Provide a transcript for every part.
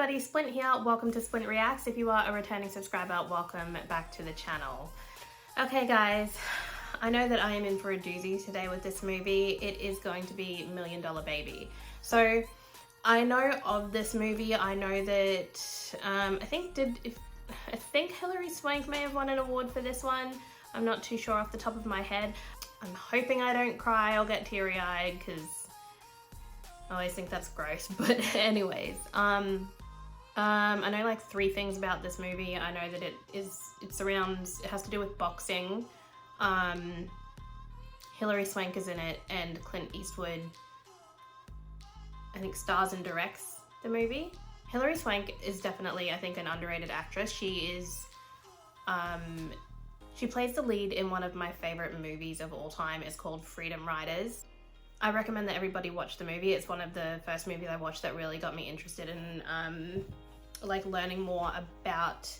everybody, Splint here. Welcome to Splint Reacts. If you are a returning subscriber, welcome back to the channel. Okay guys, I know that I am in for a doozy today with this movie. It is going to be $1 Million Baby. So I know of this movie. I know that I think Hilary Swank may have won an award for this one. I'm not too sure off the top of my head. I'm hoping I don't cry or get teary-eyed because I always think that's gross, but anyways, I know like 3 things about this movie. I know that it has to do with boxing. Hilary Swank is in it, and Clint Eastwood, I think, stars and directs the movie. Hilary Swank is definitely, I think, an underrated actress. She plays the lead in one of my favorite movies of all time. It's called Freedom Riders. I recommend that everybody watch the movie. It's one of the first movies I watched that really got me interested in like learning more about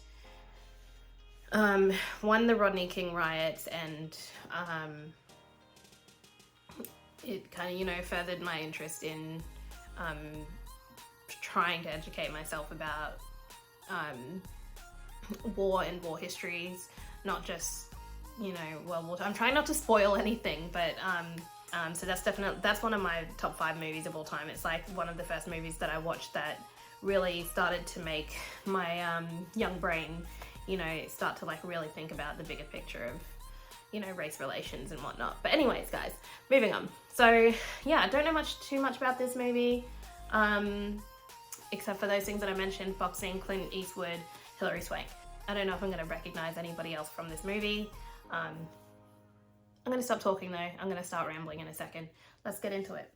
one, the Rodney King riots, and it kind of, you know, furthered my interest in trying to educate myself about war and war histories, not just, you know, World War II. I'm trying not to spoil anything, but so that's one of my top 5 movies of all time. It's like one of the first movies that I watched that really started to make my young brain, you know, start to like really think about the bigger picture of, you know, race relations and whatnot. But anyways, guys, moving on. So yeah, I don't know too much about this movie, except for those things that I mentioned: boxing, Clint Eastwood, Hilary Swank. I don't know if I'm going to recognize anybody else from this movie. I'm going to stop talking though. I'm going to start rambling in a second. Let's get into it.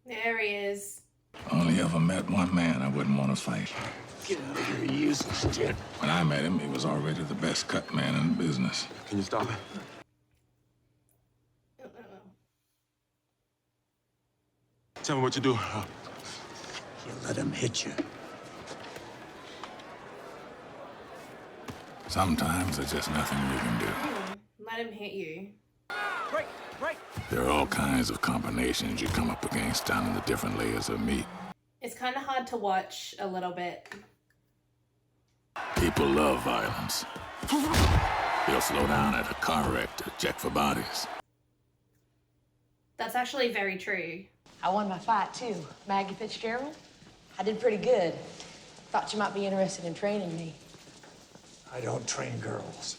There he is. Only ever met one man I wouldn't want to fight. Get out of here, you useless shit. When I met him, he was already the best cut man in the business. Can you stop it? Tell me what you do. You let him hit you. Sometimes there's just nothing you can do. Let him hit you. Break! There are all kinds of combinations you come up against down in the different layers of meat. It's kind of hard to watch a little bit. People love violence. They'll slow down at a car wreck to check for bodies. That's actually very true. I won my fight, too. Maggie Fitzgerald. I did pretty good. Thought you might be interested in training me. I don't train girls.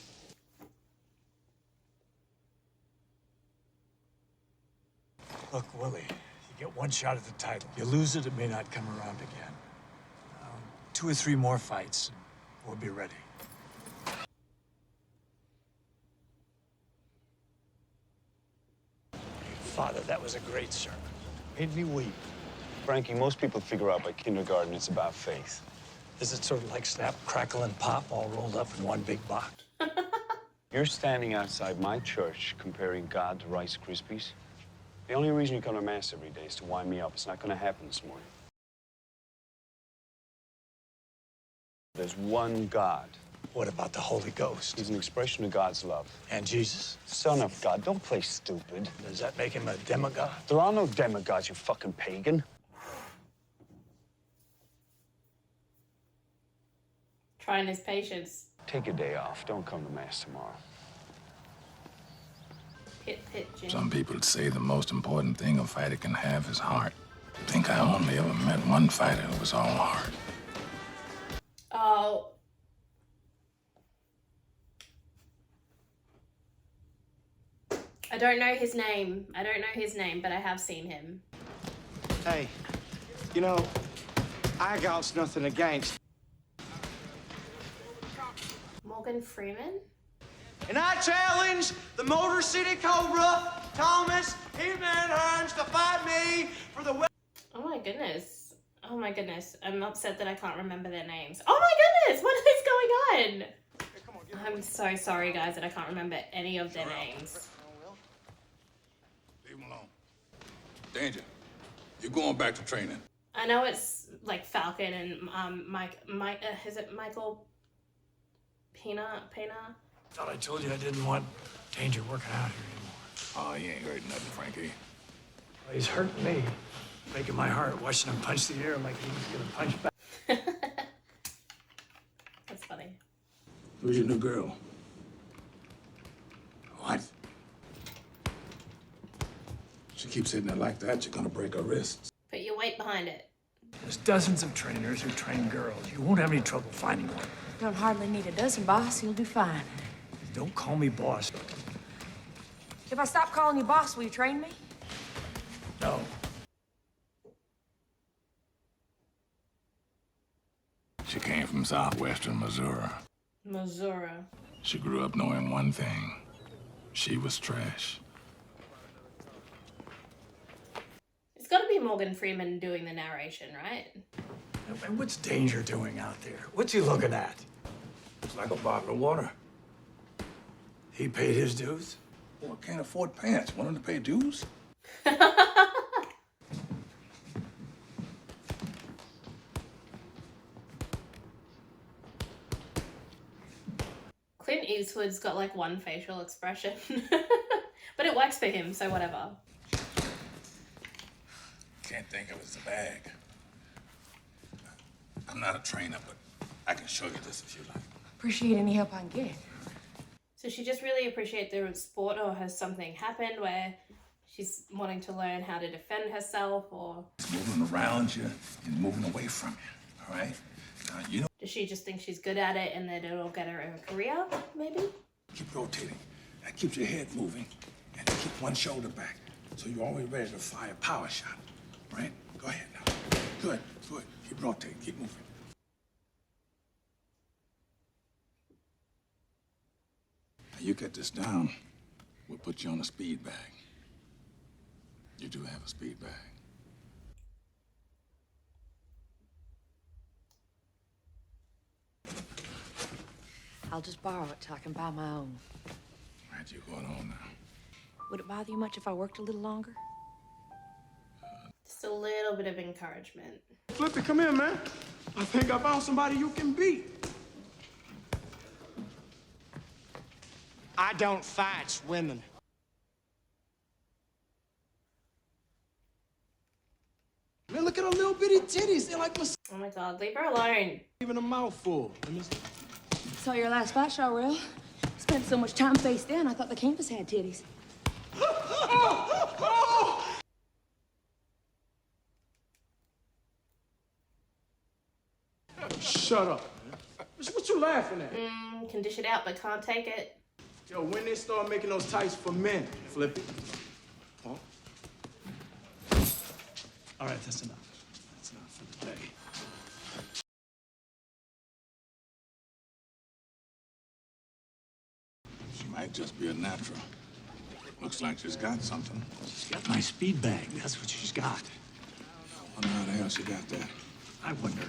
Look, Willie, you get one shot at the title. You lose it, it may not come around again. 2 or 3 more fights, and we'll be ready. Father, that was a great sermon. Made me weep. Frankie, most people figure out by kindergarten it's about faith. Is it sort of like Snap, Crackle, and Pop all rolled up in one big box? You're standing outside my church comparing God to Rice Krispies. The only reason you come to Mass every day is to wind me up. It's not going to happen this morning. There's one God. What about the Holy Ghost? He's an expression of God's love. And Jesus? Son of God, don't play stupid. Does that make him a demigod? There are no demigods, you fucking pagan. Trying his patience. Take a day off. Don't come to Mass tomorrow. Pit, Jim. Some people say the most important thing a fighter can have is heart. I think I only ever met one fighter who was all heart. Oh. I don't know his name. But I have seen him. Hey, you know, I got nothing against. Morgan Freeman? And I challenge the Motor City Cobra, Thomas He-Man Hearns, to fight me for the... Oh my goodness. Oh my goodness. I'm upset that I can't remember their names. Oh my goodness! What is going on? Hey, come on, I'm so sorry, guys, that I can't remember any of their names. Leave him alone. Danger. You're going back to training. I know it's like Falcon and is it Michael Pena? Thought I told you I didn't want Danger working out here anymore. Oh, he ain't hurting nothing, Frankie. Well, he's hurting me, breaking my heart, watching him punch the air like he was gonna punch back. That's funny. Who's your new girl? What? She keeps hitting it like that, you're gonna break her wrists. Put your weight behind it. There's dozens of trainers who train girls. You won't have any trouble finding one. Don't hardly need a dozen, boss. You'll do fine. Don't call me boss. If I stop calling you boss, will you train me? No. She came from southwestern Missouri. Missouri. She grew up knowing one thing. She was trash. It's got to be Morgan Freeman doing the narration, right? And what's Danger doing out there? What's he looking at? It's like a bottle of water. He paid his dues? Boy, can't afford pants. Want him to pay dues? Clint Eastwood's got like one facial expression. But it works for him, so whatever. Can't think of it as a bag. I'm not a trainer, but I can show you this if you like. Appreciate any help I can get. So she just really appreciates the sport, or has something happened where she's wanting to learn how to defend herself, or It's moving around you and moving away from you, all right? Now, you know, does she just think she's good at it and that it'll get her a career, maybe? keep rotating. That keeps your head moving, and keep one shoulder back, so you're always ready to fire a power shot, right? Go ahead now. Good, good. Keep rotating, keep moving. Now, you get this down, we'll put you on a speed bag. You do have a speed bag. I'll just borrow it till I can buy my own. Right, you going on now. Would it bother you much if I worked a little longer? Just a little bit of encouragement. Flippy, come here, man. I think I found somebody you can beat. I don't fight women. Man, look at her little bitty titties. They're like Oh my god, leave her alone. even a mouthful. Let me see. Saw your last flash show reel. Spent so much time face down, I thought the campus had titties. Shut up, man. What you laughing at? Can dish it out, but can't take it. Yo, when they start making those tights for men, Flippy. Oh. All right, that's enough. That's enough for today. She might just be a natural. Looks like she's got something. She's got my speed bag. That's what she's got. Wonder how the hell she got that. I wonder.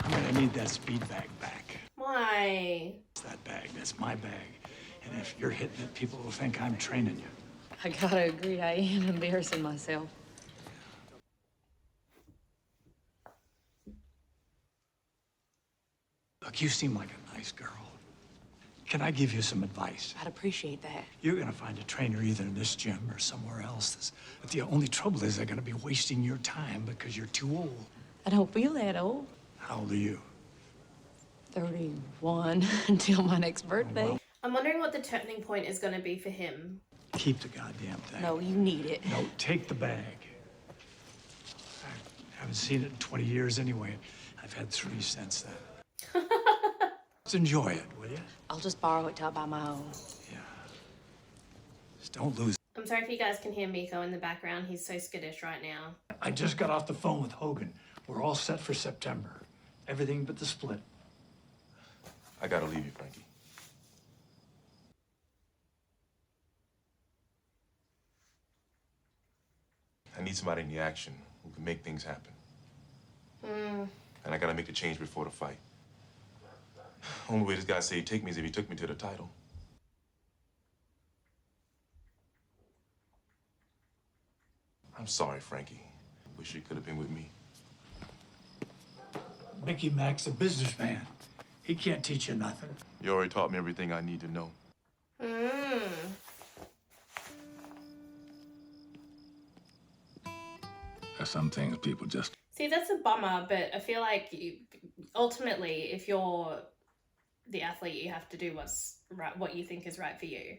I'm gonna need that speed bag back. Why? It's that bag. That's my bag. And if you're hitting it, people will think I'm training you. I gotta agree, I am embarrassing myself. Look, you seem like a nice girl. Can I give you some advice? I'd appreciate that. You're gonna find a trainer either in this gym or somewhere else. But the only trouble is they're gonna be wasting your time because you're too old. I don't feel that old. How old are you? 31 until my next birthday. I'm wondering what the turning point is going to be for him. Keep the goddamn thing. No, you need it. No, take the bag. I haven't seen it in 20 years anyway. I've had 3 since then. Let's enjoy it, will you? I'll just borrow it till I buy my own. Yeah. Just don't lose. I'm sorry if you guys can hear Miko in the background. He's so skittish right now. I just got off the phone with Hogan. We're all set for September. Everything but the split. I gotta leave you, Frankie. I need somebody in the action who can make things happen. And I gotta make the change before the fight. Only way this guy say he'd take me is if he took me to the title. I'm sorry, Frankie. Wish you could have been with me. Mickey Mac's a businessman. He can't teach you nothing. You already taught me everything I need to know. There's some things people just See, that's a bummer, but I feel like ultimately, if you're the athlete, you have to do what's right, what you think is right for you.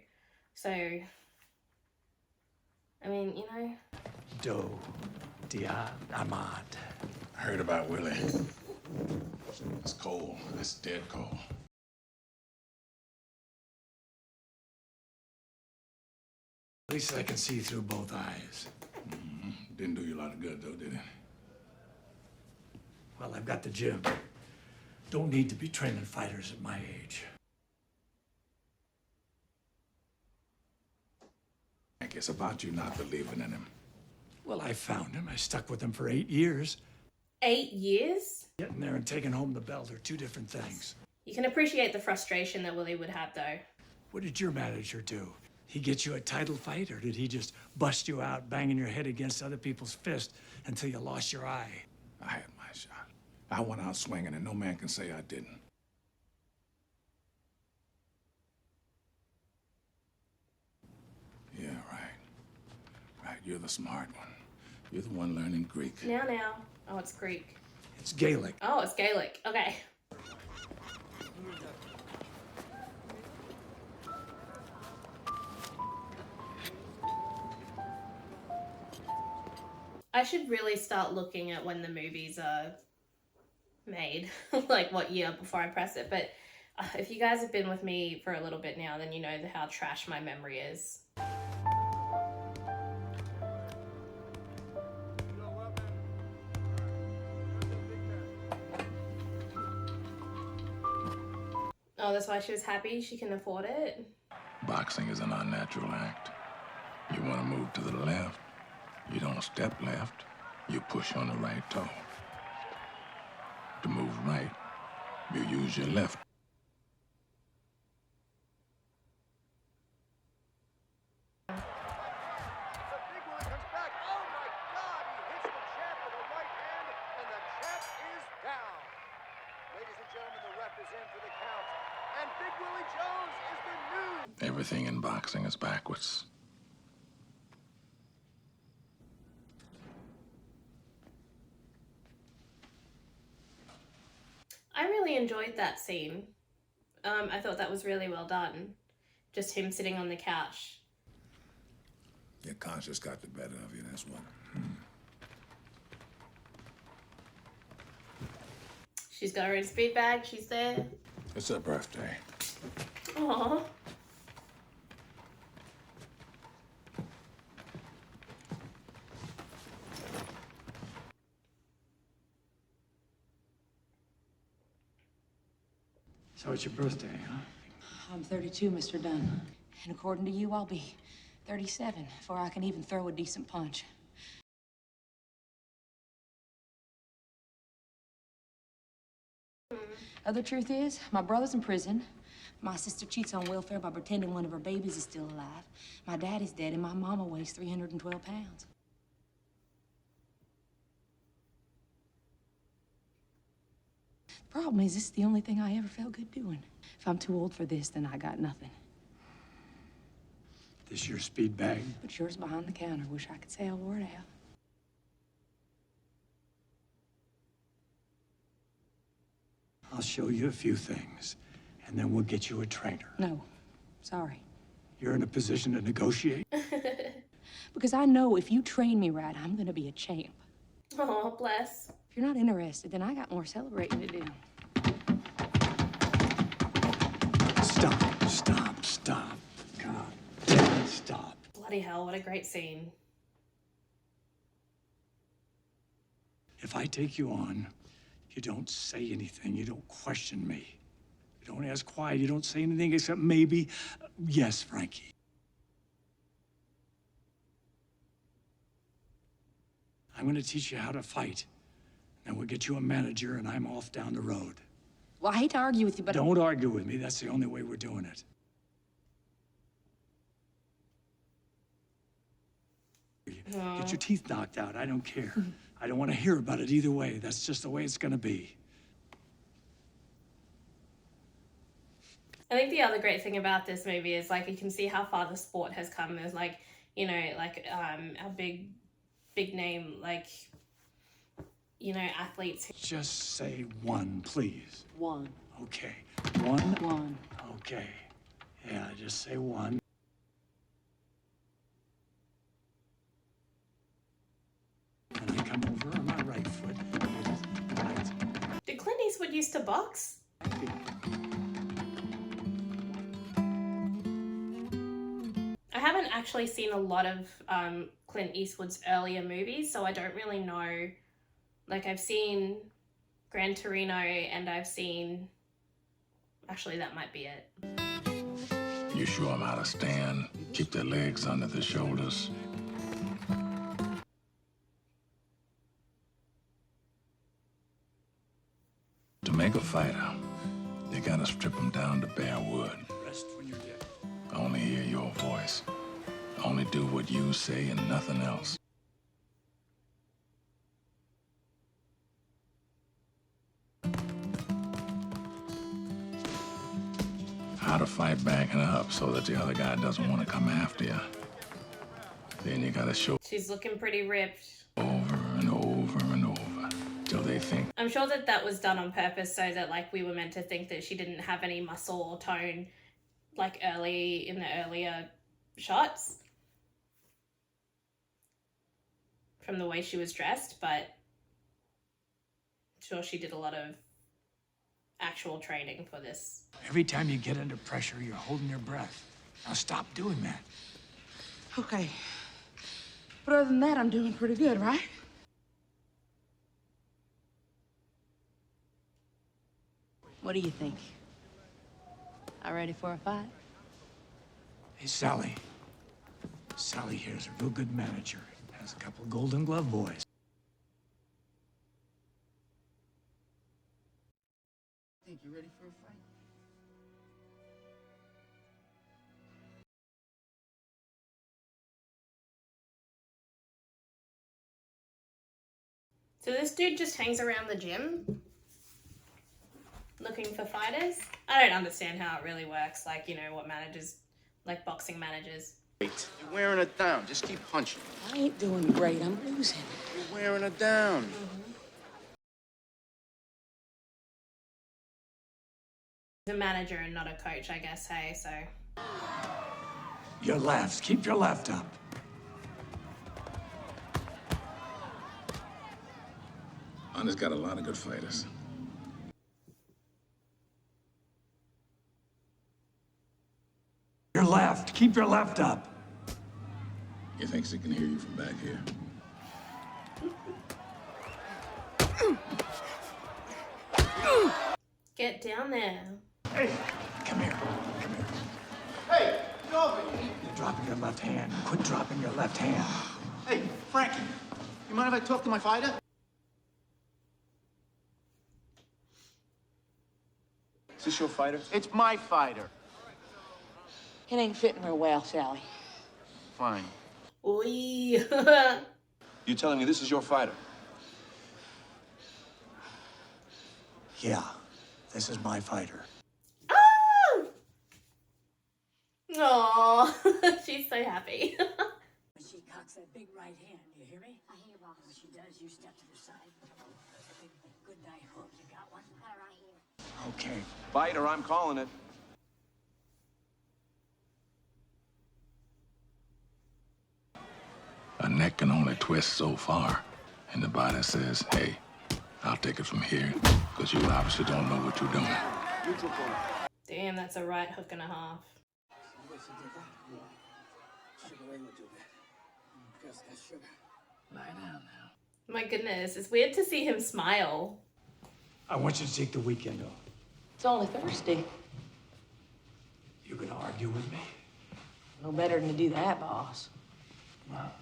So, I mean, you know. Do, dia, amad. I heard about Willie. It's cold. It's dead cold. At least I can see through both eyes. Didn't do you a lot of good, though, did it? Well, I've got the gym. Don't need to be training fighters at my age. It's about you not believing in him. Well, I found him. I stuck with him for 8 years. 8 years? Getting there and taking home the belt are two different things. You can appreciate the frustration that Willie would have, though. What did your manager do? He get you a title fight, or did he just bust you out banging your head against other people's fists until you lost your eye? I had my shot. I went out swinging, and no man can say I didn't. Yeah, right. Right, you're the smart one. You're the one learning Greek. Now. Oh, it's Greek. It's Gaelic. Oh, it's Gaelic. Okay. I should really start looking at when the movies are made, like what year before I press it. But if you guys have been with me for a little bit now, then you know how trash my memory is. Oh, that's why she was happy she can afford it? Boxing is an unnatural act. You want to move to the left, you don't step left, you push on the right toe. To move right, you use your left. Big Willie comes back. Oh my God! He hits the champ with a right hand, and the champ is down. Ladies and gentlemen, the ref is in for the count, and Big Willie Jones is the new. Everything in boxing is backwards. I really enjoyed that scene. I thought that was really well done. Just him sitting on the couch. Your conscience got the better of you, that's what. She's got her own speed bag. She's there. It's her birthday. Aww. So it's your birthday, huh? I'm 32, Mr. Dunn. And according to you, I'll be 37 before I can even throw a decent punch. Other truth is, my brother's in prison. My sister cheats on welfare by pretending one of her babies is still alive. My dad is dead, and my mama weighs 312 pounds. The problem is, this is the only thing I ever felt good doing. If I'm too old for this, then I got nothing. This your speed bag? But yours behind the counter. Wish I could say a word out. I'll show you a few things, and then we'll get you a trainer. No, sorry. You're in a position to negotiate? Because I know if you train me right, I'm gonna be a champ. Oh, bless. If you're not interested, then I got more celebrating to do. Stop. God damn it, stop. Bloody hell, what a great scene. If I take you on, you don't say anything. You don't question me. You don't ask why. You don't say anything except maybe, yes, Frankie. I'm going to teach you how to fight. Then we'll get you a manager, and I'm off down the road. Well, I hate to argue with you, but... Don't argue with me. That's the only way we're doing it. Get your teeth knocked out. I don't care. I don't want to hear about it either way. That's just the way it's going to be. I think the other great thing about this movie is like you can see how far the sport has come. There's like, you know, like a big name, like, you know, athletes. Just say one, please. One. Okay. One? One. Okay. Yeah, just say one. When I come over on my right foot, it is right. Did Clint Eastwood used to box? I haven't actually seen a lot of Clint Eastwood's earlier movies, so I don't really know. Like, I've seen Gran Torino and I've seen... Actually, that might be it. You show them how to stand, keep their legs under their shoulders. To make a fighter, you gotta strip them down to bare wood. Rest when you're dead. Only hear your voice. Only do what you say and nothing else. How to fight backing up so that the other guy doesn't want to come after you. Then you gotta show She's looking pretty ripped. over and over and over till they think I'm sure that that was done on purpose so that, like, we were meant to think that she didn't have any muscle or tone, like, early in the earlier shots from the way she was dressed, but I'm sure she did a lot of actual training for this. Every time you get under pressure, you're holding your breath. Now stop doing that. Okay. But other than that, I'm doing pretty good, right? What do you think? I ready for a fight? Hey, Sally. Sally here's a real good manager. Has a couple Golden Glove boys. Think you're ready for a fight? So this dude just hangs around the gym looking for fighters? I don't understand how it really works, like, you know, what managers, like boxing managers. Great. You're wearing it down. Just keep punching. I ain't doing great. I'm losing. You're wearing it down. He's a manager and not a coach, I guess, hey, so. Your left. Keep your left up. Hunter's got a lot of good fighters. Your left. Keep your left up. He thinks he can hear you from back here. Get down there. Hey, come here. Come here. Hey, get over here. You're dropping your left hand. Quit dropping your left hand. Hey, Frankie, you mind if I talk to my fighter? Is this your fighter? It's my fighter. It ain't fitting real well, Sally. Fine. Oi. You're telling me this is your fighter? Yeah, this is my fighter. Aww. She's so happy. She cocks that big right hand, you hear me? I hear, boss. When she does, you step to the side. Big good night hook. You got one? Got it right here. Okay. Fighter, I'm calling it. A neck can only twist so far. And the body says, hey, I'll take it from here, because you obviously don't know what you're doing. Damn, that's a right hook and a half. Lie down now. My goodness, it's weird to see him smile. I want you to take the weekend off. It's only Thursday. You gonna argue with me? No better than to do that, boss. Well,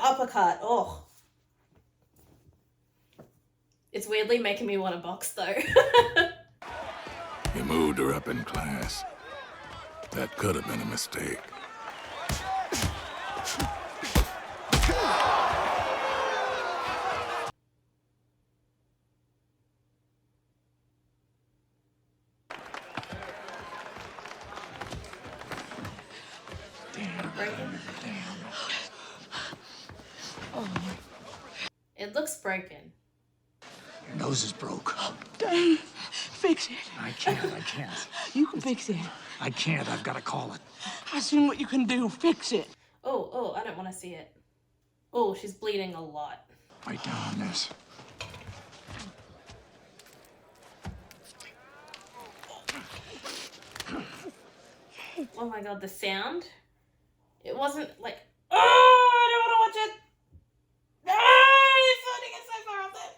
uppercut. Oh. It's weirdly making me want to box though. You moved her up in class. That could have been a mistake. It looks broken. Your nose is broke. Dang. Fix it. I can't. You can fix it. I can't. I've got to call it. I seen what you can do. Fix it. Oh, I don't want to see it. Oh, she's bleeding a lot. Bite down on this. Oh my god, the sound. It wasn't like, oh, I don't want to watch it. Ah, it's sounding it so far off there.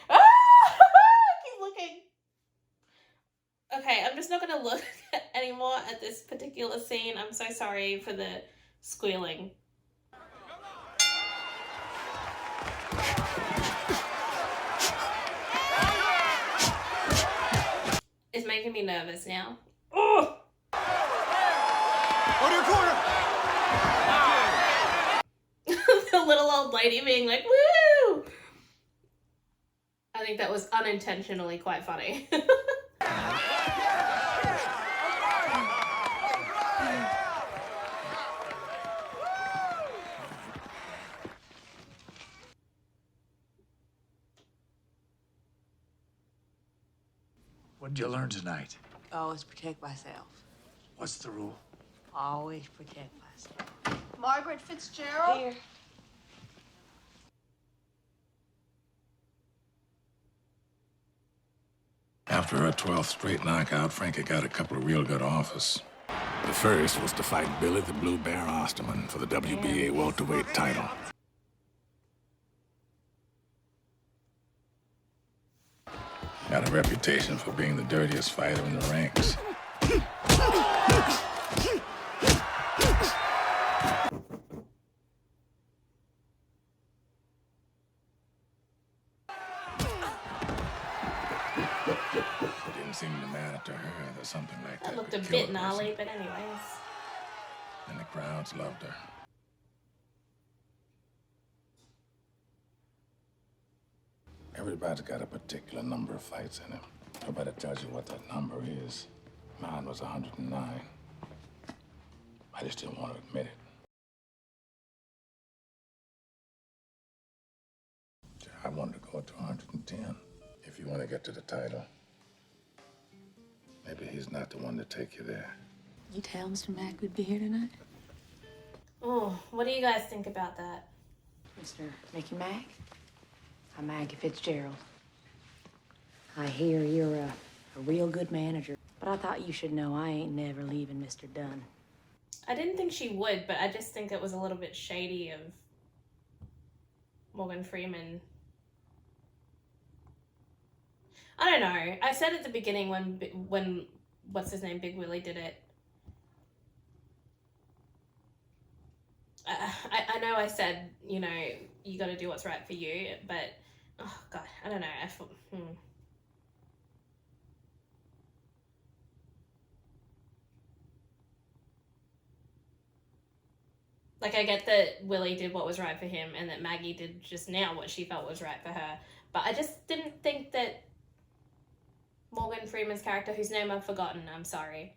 Ah, keep looking. Okay, I'm just not going to look anymore at this particular scene. I'm so sorry for the squealing. It's making me nervous now. Oh! Go to your corner! The little old lady being like, woo! I think that was unintentionally quite funny. What did you learn tonight? Always protect myself. What's the rule? Always protect myself. Margaret Fitzgerald? Here. After her 12th straight knockout, Frankie got a couple of real good offers. The first was to fight Billy the Blue Bear Osterman for the WBA welterweight title. Got a reputation for being the dirtiest fighter in the ranks. Didn't seem to matter to her that something like that That looked a could kill bit a gnarly, person. but anyways. And the crowds loved her. Everybody's got a particular number of fights in him. Nobody tells you what that number is. Mine was 109. I just didn't want to admit it. I wanted to go to 110. If you want to get to the title, maybe he's not the one to take you there. You tell Mr. Mack we'd be here tonight? Oh, what do you guys think about that? Mr. Mickey Mack? I'm Maggie Fitzgerald. I hear you're a real good manager, but I thought you should know I ain't never leaving Mr. Dunn. I didn't think she would, but I just think it was a little bit shady of Morgan Freeman. I don't know. I said at the beginning when what's his name, Big Willie did it. I know I said, you know, you got to do what's right for you, but oh god, I don't know. I thought, Like, I get that Willie did what was right for him and that Maggie did just now what she felt was right for her. But I just didn't think that Morgan Freeman's character, whose name I've forgotten, I'm sorry.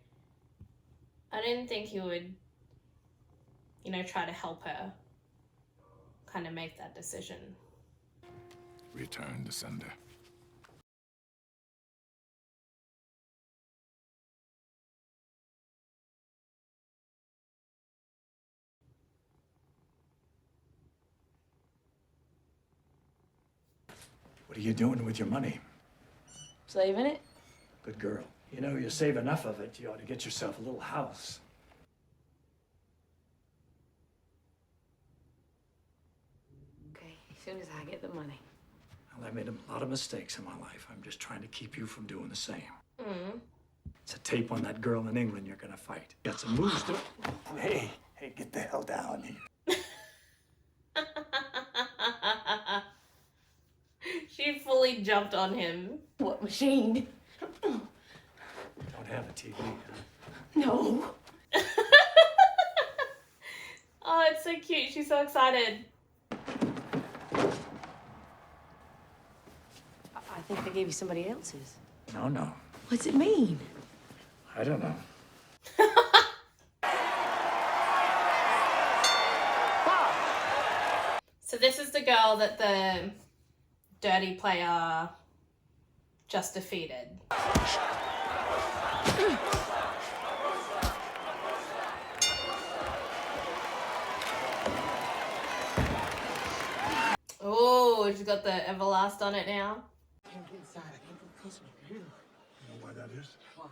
I didn't think he would, you know, try to help her kind of make that decision. Return to sender. What are you doing with your money? Saving it? Good girl. You know, you save enough of it, you ought to get yourself a little house. Okay, as soon as I get the money. Well, I've made a lot of mistakes in my life. I'm just trying to keep you from doing the same. It's a tape on that girl in England you're gonna fight. Got some moves to... Hey, get the hell down here. fully jumped on him. What machine? Don't have a TV, huh? No. Oh, it's so cute. She's so excited. I think they gave you somebody else's. No. What's it mean? I don't know. So this is the girl that the dirty player just defeated. Oh, she's got the Everlast on it now. Can't get inside. I can't get closer to you. You know why that is? Why?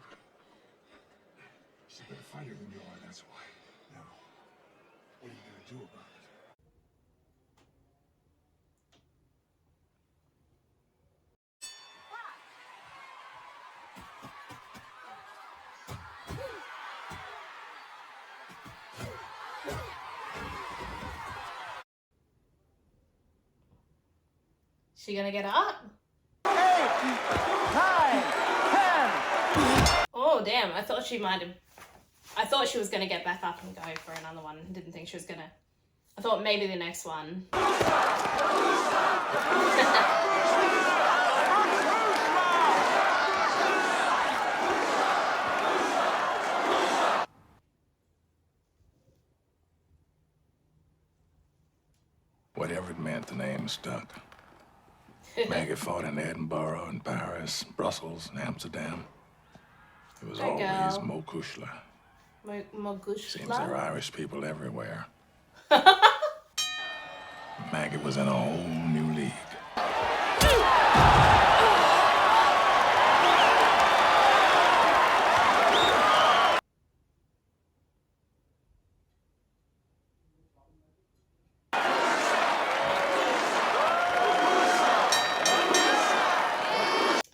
She's a better fighter than you are, that's why. Now, what are you gonna do about it? She gonna get up? 8, 9, 10. Oh damn, I thought she might have. I thought she was gonna get back up and go for another one. Didn't think she was gonna. I thought maybe the next one. Whatever it meant, the name stuck. Maggie fought in Edinburgh and Paris, Brussels, and Amsterdam. It was There you always go. Mo Kushla. Seems there are Mogushla. Irish people everywhere. Maggie was in a whole new league.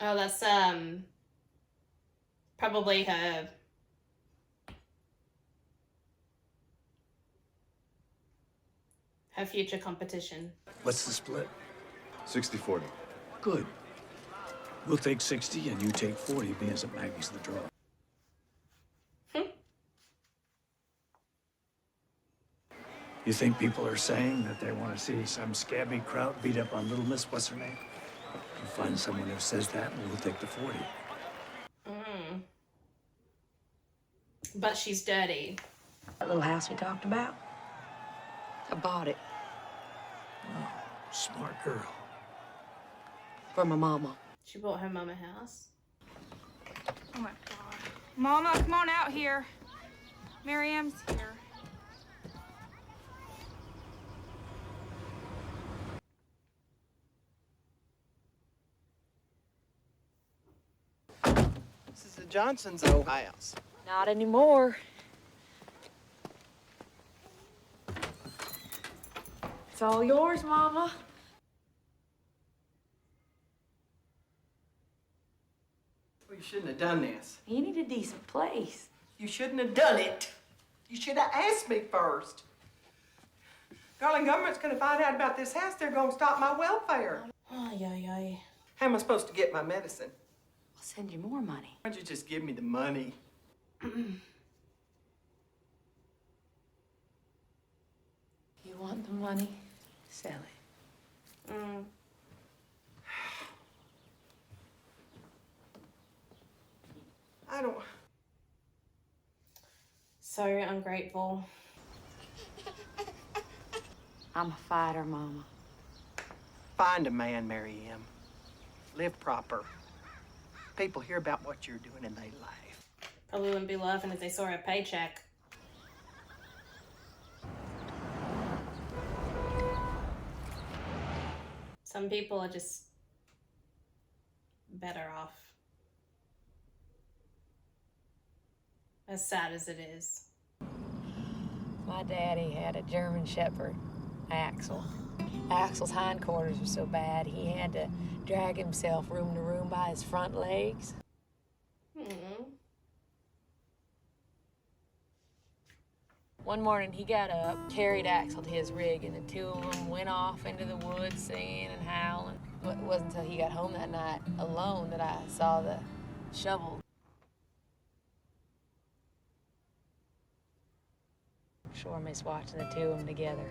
Oh, that's probably her future competition. What's the split? 60-40. Good. We'll take 60 and you take 40, being that Maggie's the draw. You think people are saying that they want to see some scabby kraut beat up on Little Miss what's her name? You find someone who says that and we'll take the 40. But she's dirty. That little house we talked about? I bought it Smart girl. for my mama. She bought her mum a house. Oh my God. Mama, come on out here. Miriam's here. This is the Johnson's old house. Not anymore. It's all yours, Mama. Well, you shouldn't have done this. You need a decent place. You shouldn't have done it. You should have asked me first. Darling, government's gonna find out about this house. They're gonna stop my welfare. Ay, ay, ay. How am I supposed to get my medicine? I'll send you more money. Why don't you just give me the money? You want the money? Sell it. I don't. So ungrateful. I'm a fighter, Mama. Find a man, Mary M. Live proper. People hear about what you're doing and they laugh. Probably wouldn't be laughing if they saw her paycheck. Some people are just better off. As sad as it is. My daddy had a German Shepherd, Axel. Axel's hindquarters were so bad he had to drag himself room to room by his front legs. One morning he got up, carried Axel to his rig, and the two of them went off into the woods singing and howling. It wasn't until he got home that night alone that I saw the shovel. Sure, I miss watching the two of them together.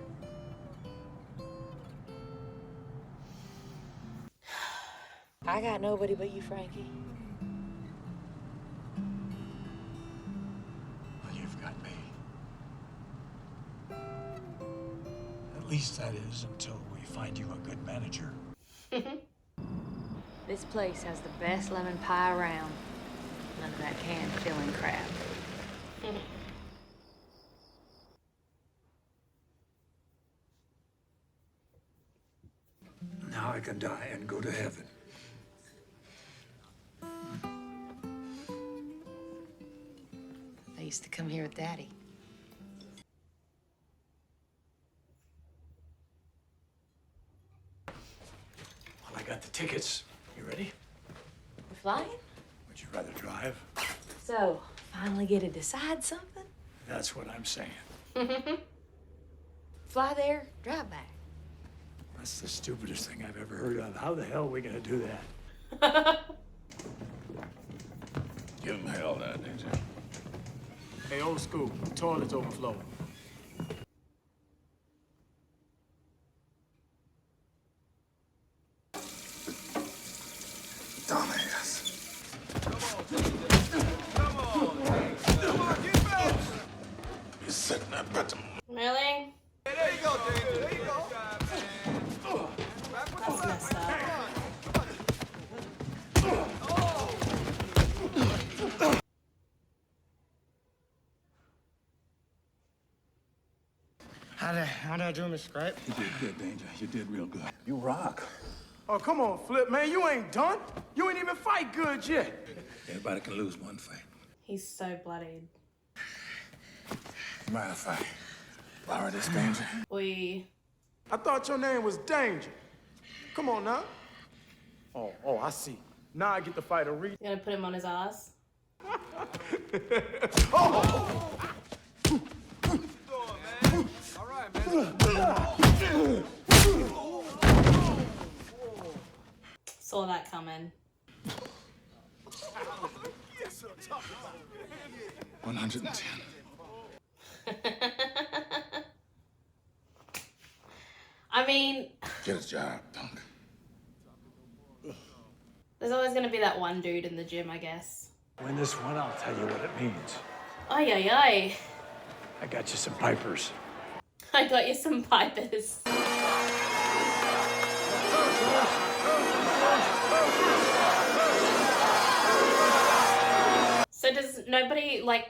I got nobody but you, Frankie. Well, you've got me. At least that is until we find you a good manager. This place has the best lemon pie around. None of that canned filling crap. Now I can die and go to heaven. I used to come here with Daddy. Well, I got the tickets. You ready? We're flying? Would you rather drive? So, finally get to decide something? That's what I'm saying. Fly there, drive back. That's the stupidest thing I've ever heard of. How the hell are we gonna do that? Give him hell that, DJ. Hey, old school, toilet's overflowing. Dumbass. He's setting that better. Really? There you go, David. There you go. That's messed up. How'd I do, Mr. Scrape? You did good, Danger. You did real good. You rock. Oh, come on, Flip, man. You ain't done. You ain't even fight good yet. Everybody can lose one fight. He's so bloodied. Mind if I borrow this, Danger? We. I thought your name was Danger. Come on now. Oh, I see. Now I get to fight a reach. You gonna put him on his ass? Saw that coming. 110. I mean, Get a job, punk. there's always gonna be that one dude in the gym, I guess. Win this one, I'll tell you what it means. Ay, ay, ay. I got you some pipers. I got you some pipers. So does nobody, like,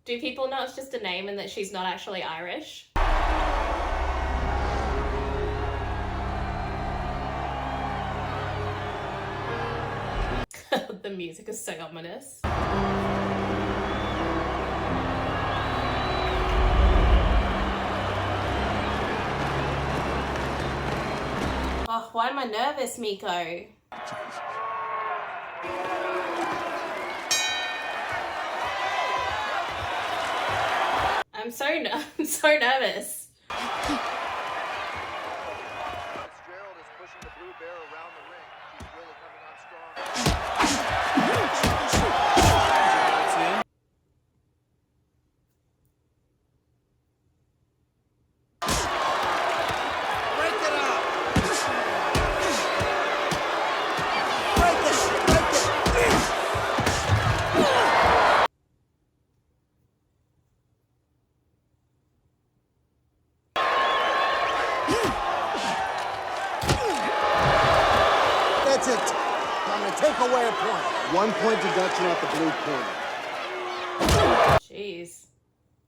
do people know it's just a name and that she's not actually Irish? The music is so ominous. Oh, why am I nervous, Miko? I'm so nervous. Fitzgerald is pushing the blue bear around the ring. She's really coming on strong. That's it. I'm gonna take away a point. 1 point deduction off the blue corner. Jeez.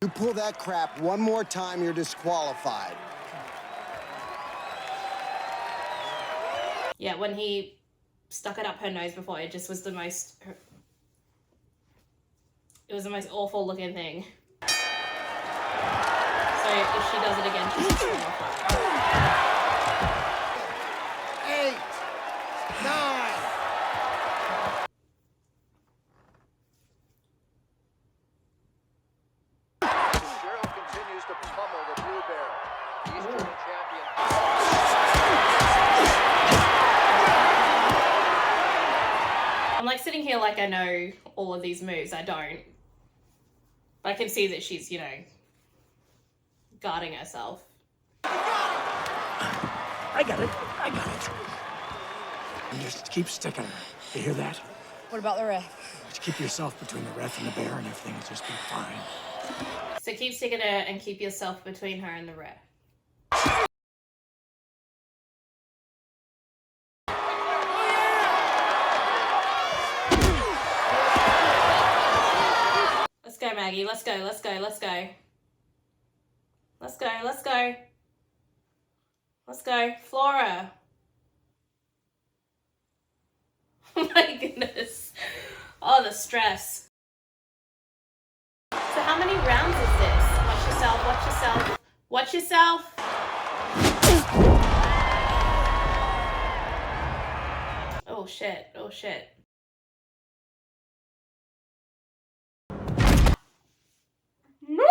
You pull that crap one more time, you're disqualified. Yeah, when he stuck it up her nose before, it just was the most... It was the most awful looking thing. So if she does it again, she's disqualified. 8, 9. Fitzgerald continues to pummel the blue bear. The Eastern champion. sitting here like I know all of these moves. I don't. But I can see that she's, you know, guarding herself. I got it. I got it. You just keep sticking her. You hear that? What about the ref? Just keep yourself between the ref and the bear and everything will just be fine. So keep sticking her and keep yourself between her and the ref. Let's go, Maggie. Let's go, let's go, let's go. Let's go, let's go. Let's go. Flora. Oh my goodness. Oh, the stress. So how many rounds is this? Watch yourself, watch yourself. Watch yourself. Oh shit, oh shit. No!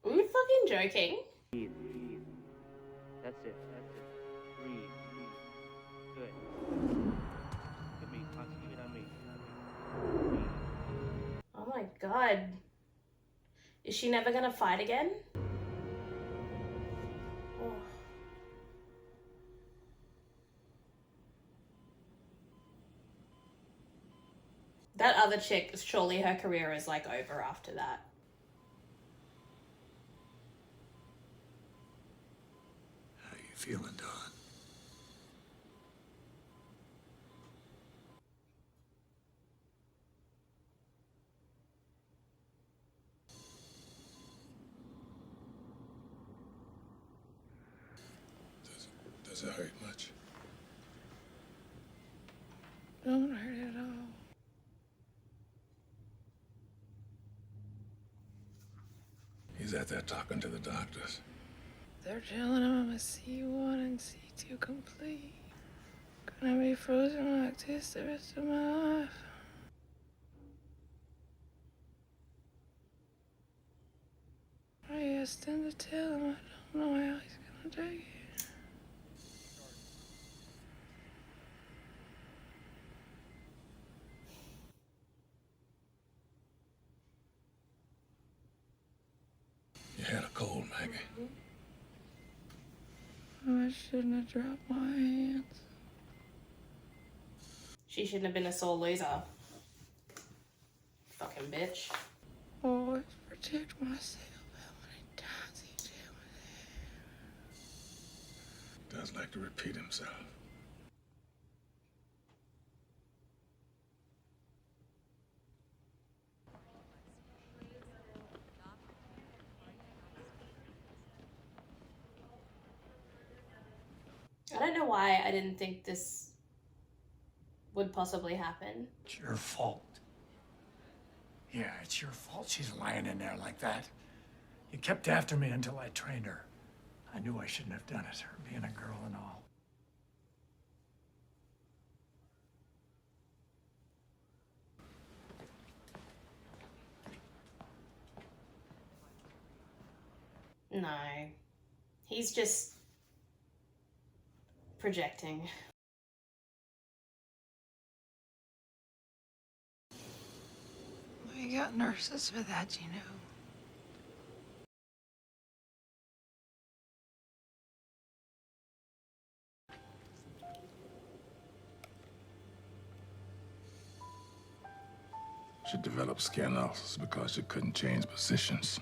Are you fucking joking? Breathe. That's it. Breathe. Good. Look at me. Concentrate on me. Breathe. Oh my god. Is she never gonna fight again? Oh. That other chick, surely her career is like over after that. How you feeling, Don? Does it hurt much? Don't hurt at all. He's out there talking to the doctors. They're telling him I'm a C1 and C2 complete. Gonna be frozen like this the rest of my life. I asked him to tell him I don't know how he's gonna take it. You had a cold, Maggie. I shouldn't have dropped my hands. She shouldn't have been a sore loser. Fucking bitch. Always protect myself. How many times he tell me Does like to repeat himself. I don't know why I didn't think this would possibly happen. It's your fault. Yeah, it's your fault she's lying in there like that. You kept after me until I trained her. I knew I shouldn't have done it, her being a girl and all. No. He's just projecting. We got nurses for that, you know. She developed skin ulcers because she couldn't change positions.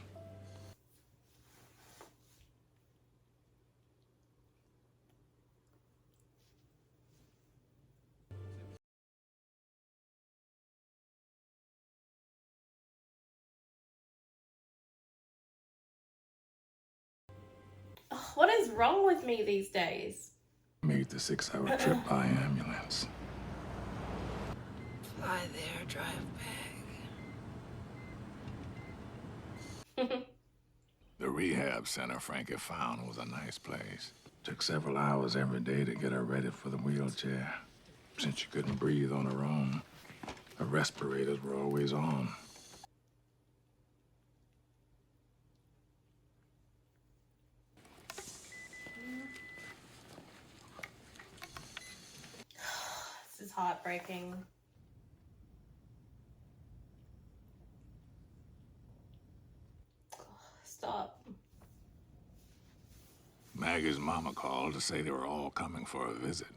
Ugh, what is wrong with me these days? Made the 6-hour trip by ambulance. Fly there, drive back. The rehab center Frankie found was a nice place. Took several hours every day to get her ready for the wheelchair. Since she couldn't breathe on her own, her respirators were always on. This is heartbreaking. Stop. Maggie's mama called to say they were all coming for a visit.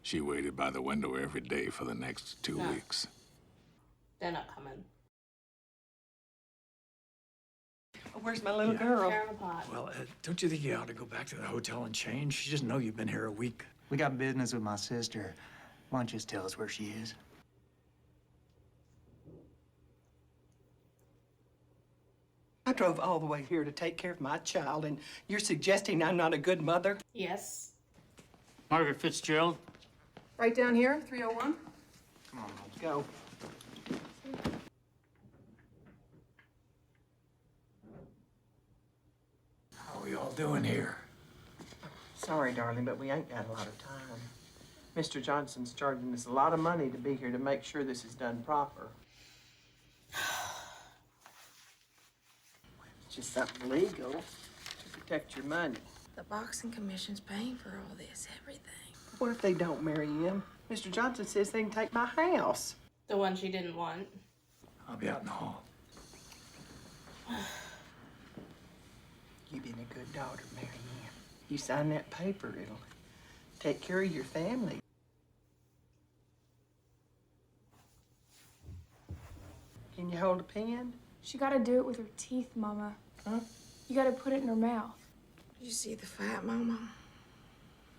She waited by the window every day for the next 2 weeks. They're not coming. Where's my little girl? Tear 'em apart. Well, don't you think you ought to go back to the hotel and change? She doesn't know you've been here a week. We got business with my sister. Why don't you just tell us where she is? I drove all the way here to take care of my child, and you're suggesting I'm not a good mother? Yes. Margaret Fitzgerald. Right down here, 301. Come on, Let's go. How are we all doing here? Sorry, darling, but we ain't got a lot of time. Mr. Johnson's charging us a lot of money to be here to make sure this is done proper. It's just something legal to protect your money. The boxing commission's paying for all this, everything. What if they don't marry him? Mr. Johnson says they can take my house. The one she didn't want. I'll be out in the hall. You've been a good daughter, Marianne. You sign that paper, it'll take care of your family. Can you hold a pen? She gotta do it with her teeth, Mama. Huh? You gotta put it in her mouth. Did you see the fight, Mama?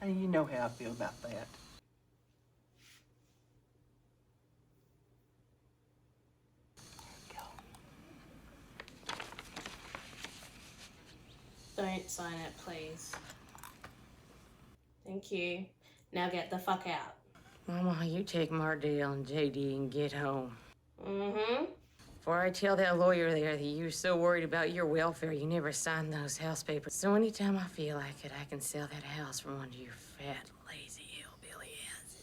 Hey, you know how I feel about that. Don't sign it, please. Thank you. Now get the fuck out. Mama, you take Mardale and JD and get home. Mm-hmm. Before I tell that lawyer there that you're so worried about your welfare, you never signed those house papers. So anytime I feel like it, I can sell that house from under your fat, lazy hillbilly ass.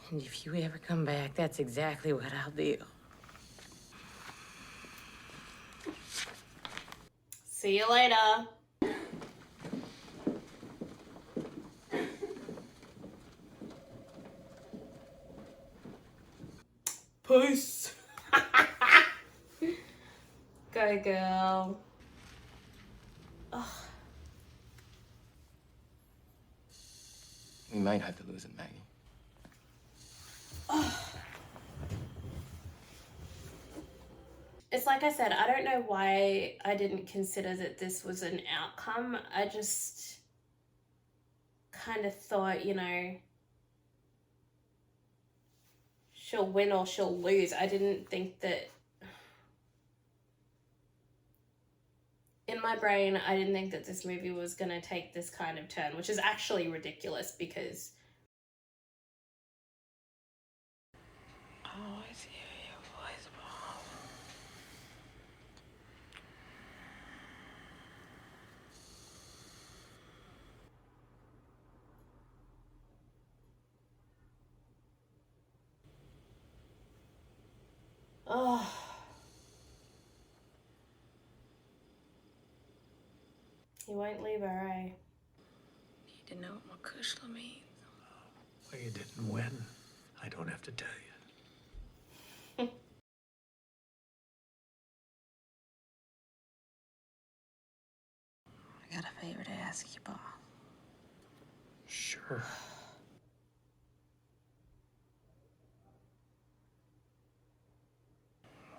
And if you ever come back, that's exactly what I'll do. See you later. Peace. Go, girl. Ugh. We might have to lose it, Maggie. Ugh. It's like I said, I don't know why I didn't consider that this was an outcome. I just kind of thought, you know, she'll win or she'll lose. I didn't think that... In my brain, I didn't think that this movie was going to take this kind of turn, which is actually ridiculous because... Oh, I see your voice, Mom. Oh. He won't leave her, eh? Need to know what Makushla means. Well, you didn't win. I don't have to tell you. I got a favor to ask you, Bob. Sure.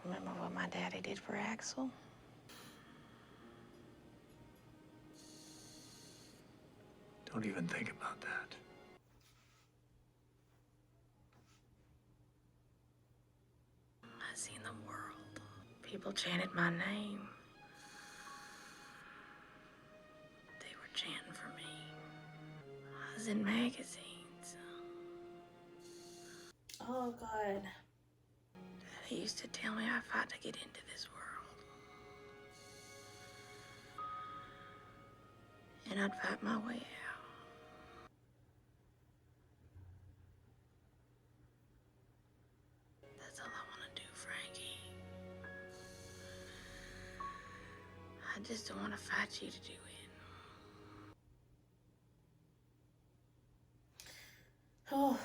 Remember what my daddy did for Axel? Don't even think about that. I seen the world. People chanted my name. They were chanting for me. I was in magazines. Oh, God. Daddy used to tell me I fought to get into this world. And I'd fight my way out. to fight you to do it. Oh.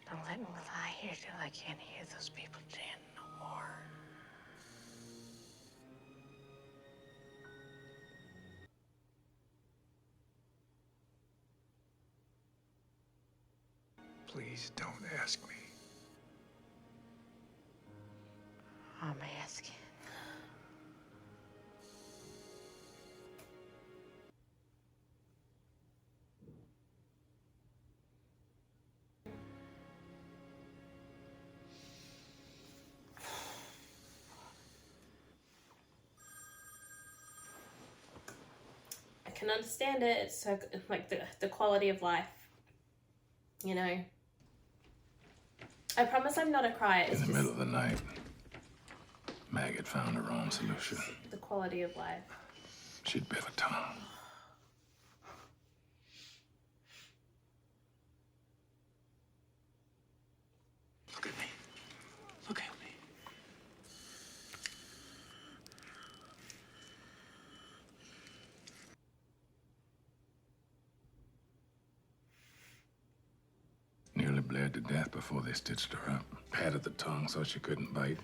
Don't let me lie here till I can't hear those people chanting no more. Please don't ask me. I'm asking. I can understand it. It's so like the quality of life, you know. I promise I'm not a crier. It's In the just middle of the night, Mag had found her own solution. the quality of life. She'd bit her tongue. Look at me. Look at me. Nearly bled to death before they stitched her up. Padded the tongue so she couldn't bite.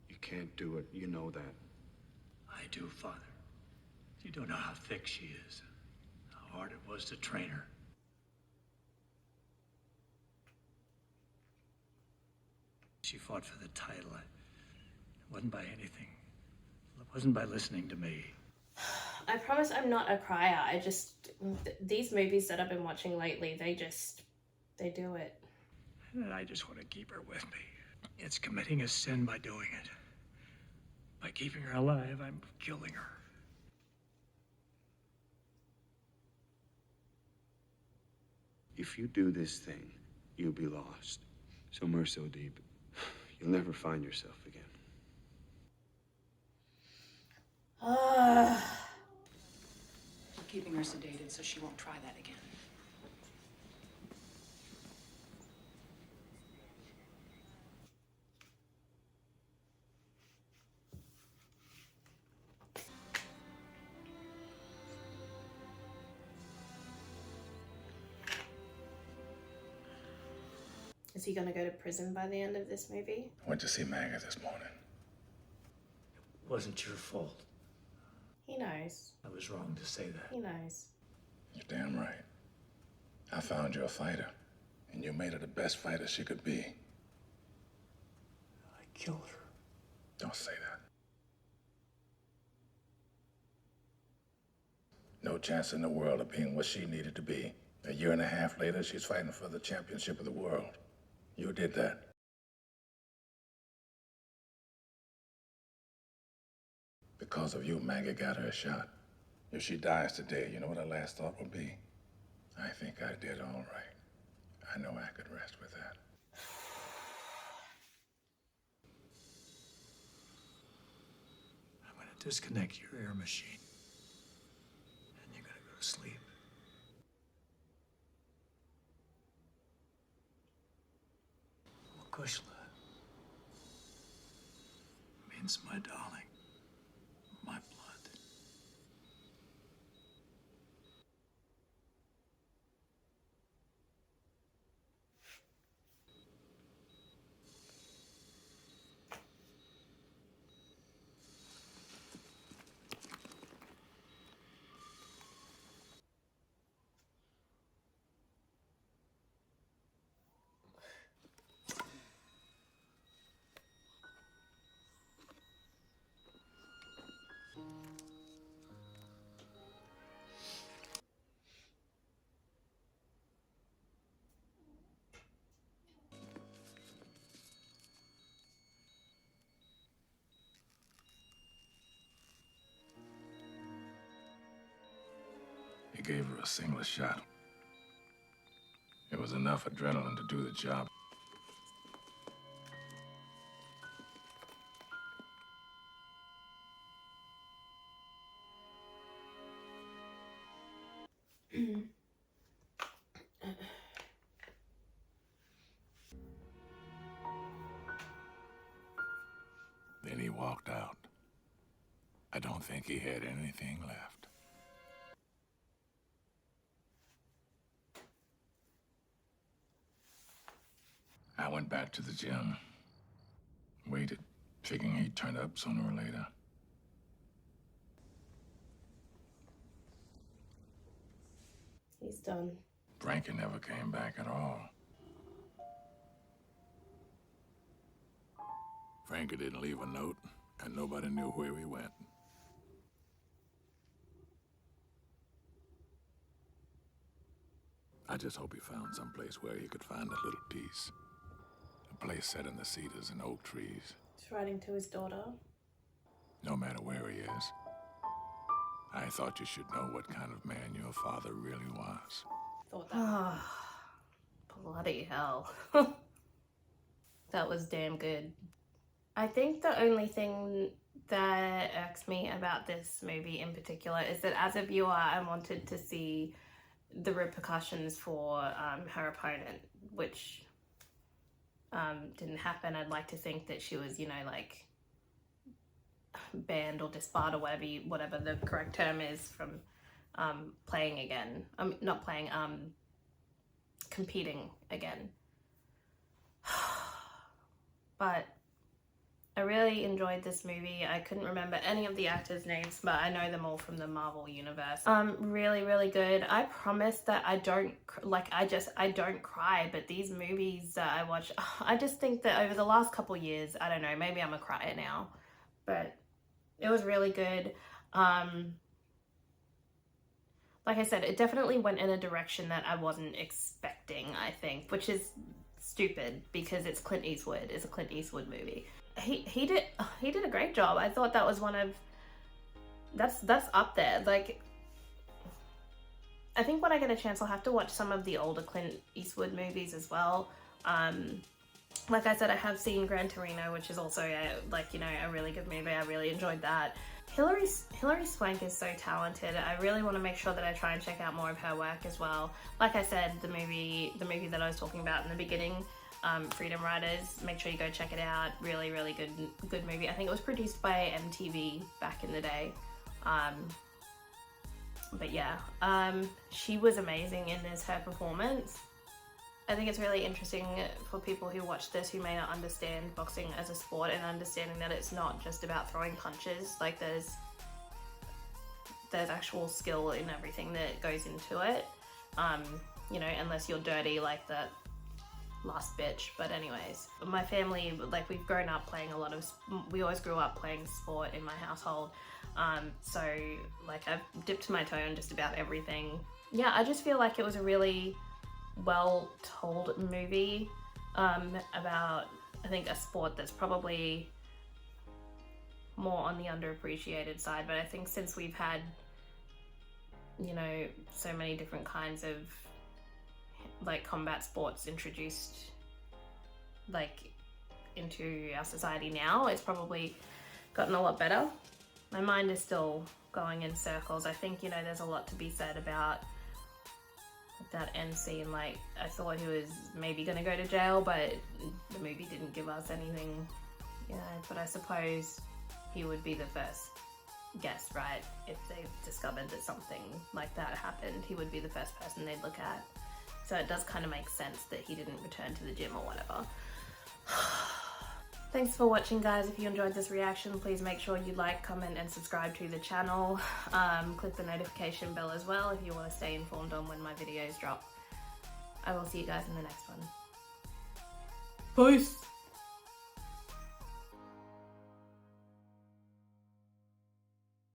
You can't do it. You know that. I do, Father. You don't know how thick she is, how hard it was to train her. She fought for the title. It wasn't by anything. It wasn't by listening to me. I promise I'm not a crier. I just these movies that I've been watching lately, they do it. And I just want to keep her with me. It's committing a sin by doing it. By keeping her alive, I'm killing her. If you do this thing, you'll be lost. Somewhere so deep, you'll never find yourself again. Keeping her sedated so she won't try that again. Is he gonna go to prison by the end of this movie? Went to see Maggie this morning. It wasn't your fault. He knows. I was wrong to say that. He knows. You're damn right. I found you a fighter, and you made her the best fighter she could be. I killed her. Don't say that. No chance in the world of being what she needed to be. A year and a half later, she's fighting for the championship of the world. You did that. Because of you, Maggie got her a shot. If she dies today, you know what her last thought will be? I think I did all right. I know I could rest with that. I'm going to disconnect your air machine. And you're going to go to sleep. Kushla means my darling, my blood. He gave her a single shot. It was enough adrenaline to do the job. Then he walked out. I don't think he had anything left. I went back to the gym. Waited, figuring he'd turn up sooner or later. He's done. Frankie never came back at all. Frankie didn't leave a note, and nobody knew where he went. I just hope he found someplace where he could find a little peace. A place set in the cedars and oak trees. He's writing to his daughter. No matter where he is, I thought you should know what kind of man your father really was. Thought that. Bloody hell. That was damn good. I think the only thing that irks me about this movie in particular is that as a viewer, I wanted to see the repercussions for her opponent, which didn't happen. I'd like to think that she was, you know, like banned or disbarred or whatever the correct term is from playing again. Not playing, competing again. But I really enjoyed this movie. I couldn't remember any of the actors' names, but I know them all from the Marvel universe. Really, really good. I promise that I don't cry, but these movies that I watch, I just think that over the last couple years, I don't know, maybe I'm a crier now, but it was really good. Like I said, it definitely went in a direction that I wasn't expecting, I think, which is stupid because it's Clint Eastwood. It's a Clint Eastwood movie. He did a great job. I thought that was one of that's up there. Like, I think when I get a chance, I'll have to watch some of the older Clint Eastwood movies as well. Like I said, I have seen Gran Torino, which is also a really good movie. I really enjoyed that. Hilary Swank is so talented. I really want to make sure that I try and check out more of her work as well. Like I said, the movie that I was talking about in the beginning, Freedom Riders, make sure you go check it out. Really, really good movie. I think it was produced by MTV back in the day. But yeah, she was amazing in her performance. I think it's really interesting for people who watch this who may not understand boxing as a sport and understanding that it's not just about throwing punches. Like there's actual skill in everything that goes into it. You know, unless you're dirty like that last bitch. But anyways, my family, like, we've grown up playing we always grew up playing sport in my household. So like I've dipped my toe in just about everything. Yeah, I just feel like it was a really well told movie about, I think, a sport that's probably more on the underappreciated side. But I think since we've had, you know, so many different kinds of like combat sports introduced like into our society now, it's probably gotten a lot better. My mind is still going in circles. I think, you know, there's a lot to be said about that end scene. Like, I thought he was maybe gonna go to jail, but the movie didn't give us anything, you know. But I suppose he would be the first guest, right? If they discovered that something like that happened, he would be the first person they'd look at. So it does kind of make sense that he didn't return to the gym or whatever. Thanks for watching, guys. If you enjoyed this reaction, please make sure you like, comment, and subscribe to the channel. Click the notification bell as well if you want to stay informed on when my videos drop. I will see you guys in the next one. Peace!